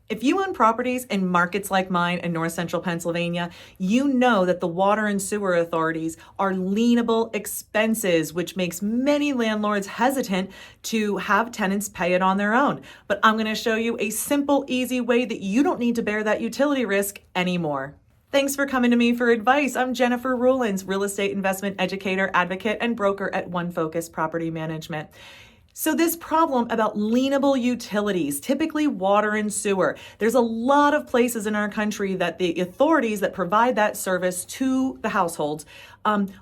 If you own properties in markets like mine in north central Pennsylvania, you know that the water and sewer authorities are leinable expenses, which makes many landlords hesitant to have tenants pay it on their own. But I'm going to show you a simple, easy way that you don't need to bear that utility risk anymore. Thanks for coming to me for advice. I'm Jennifer Rowlands, real estate investment educator, advocate, and broker at One Focus Property Management. So this problem about leinable utilities, typically water and sewer, there's a lot of places in our country that the authorities that provide that service to the households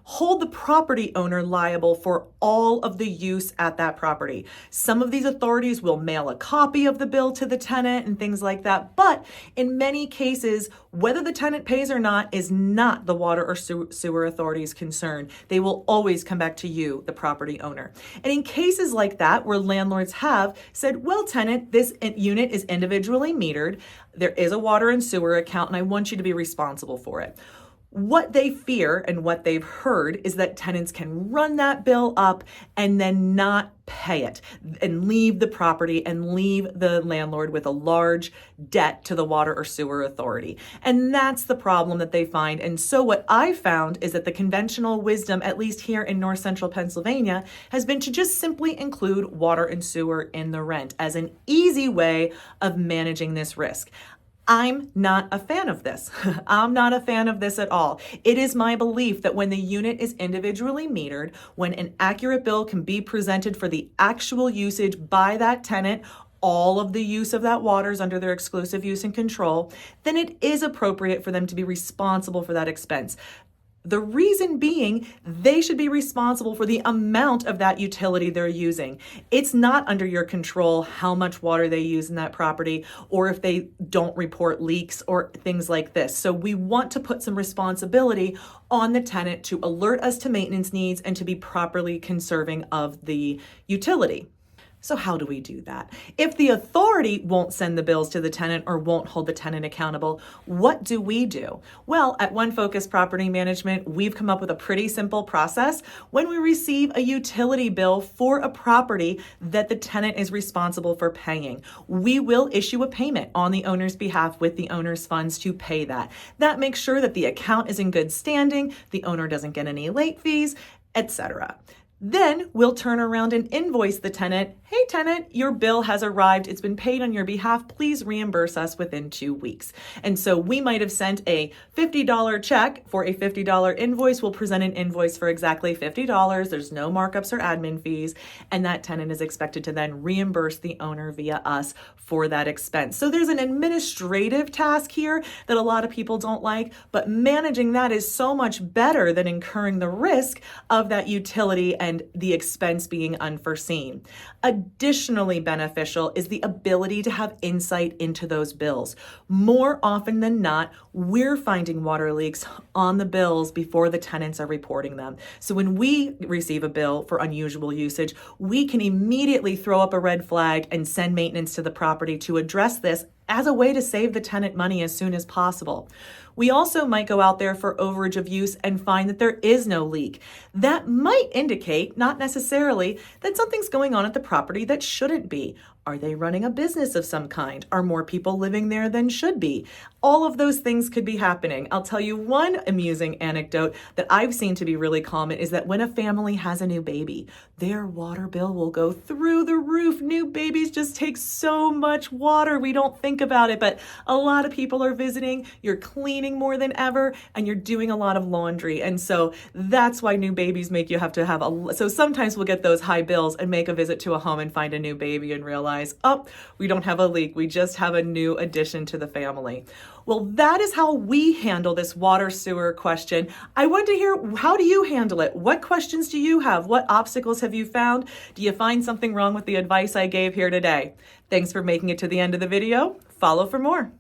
hold the property owner liable for all of the use at that property. Some of these authorities will mail a copy of the bill to the tenant and things like that. But in many cases, whether the tenant pays or not is not the water or sewer authority's concern. They will always come back to you, the property owner. And in cases like that, where landlords have said, well, tenant, this unit is individually metered. There is a water and sewer account, and I want you to be responsible for it. What they fear and what they've heard is that tenants can run that bill up and then not pay it and leave the property and leave the landlord with a large debt to the water or sewer authority. And that's the problem that they find. And so what I found is that the conventional wisdom, at least here in north central Pennsylvania, has been to just simply include water and sewer in the rent as an easy way of managing this risk. I'm not a fan of this. I'm not a fan of this at all. It is my belief that when the unit is individually metered, when an accurate bill can be presented for the actual usage by that tenant, all of the use of that water is under their exclusive use and control, then it is appropriate for them to be responsible for that expense. The reason being, they should be responsible for the amount of that utility they're using. It's not under your control how much water they use in that property or if they don't report leaks or things like this. So we want to put some responsibility on the tenant to alert us to maintenance needs and to be properly conserving of the utility. So how do we do that? If the authority won't send the bills to the tenant or won't hold the tenant accountable, what do we do? Well, at One Focus Property Management, we've come up with a pretty simple process. When we receive a utility bill for a property that the tenant is responsible for paying, we will issue a payment on the owner's behalf with the owner's funds to pay that. That makes sure that the account is in good standing, the owner doesn't get any late fees, etc. Then we'll turn around and invoice the tenant. Hey tenant, your bill has arrived. It's been paid on your behalf. Please reimburse us within 2 weeks. And so we might have sent a $50 check for a $50 invoice. We'll present an invoice for exactly $50. There's no markups or admin fees. And that tenant is expected to then reimburse the owner via us for that expense. So there's an administrative task here that a lot of people don't like, but managing that is so much better than incurring the risk of that utility and the expense being unforeseen. Additionally beneficial is the ability to have insight into those bills. More often than not, we're finding water leaks on the bills before the tenants are reporting them. So when we receive a bill for unusual usage, we can immediately throw up a red flag and send maintenance to the property to address this as a way to save the tenant money as soon as possible. We also might go out there for overage of use and find that there is no leak. That might indicate, not necessarily, that something's going on at the property that shouldn't be. Are they running a business of some kind? Are more people living there than should be? All of those things could be happening. I'll tell you one amusing anecdote that I've seen to be really common is that when a family has a new baby, their water bill will go through the roof. New babies just take so much water. We don't think about it, but a lot of people are visiting. You're cleaning more than ever, and you're doing a lot of laundry. And so that's why new babies make you have to have so sometimes we'll get those high bills and make a visit to a home and find a new baby and realize, oh, we don't have a leak. We just have a new addition to the family. Well, that is how we handle this water sewer question. I want to hear, how do you handle it? What questions do you have? What obstacles have you found? Do you find something wrong with the advice I gave here today? Thanks for making it to the end of the video. Follow for more.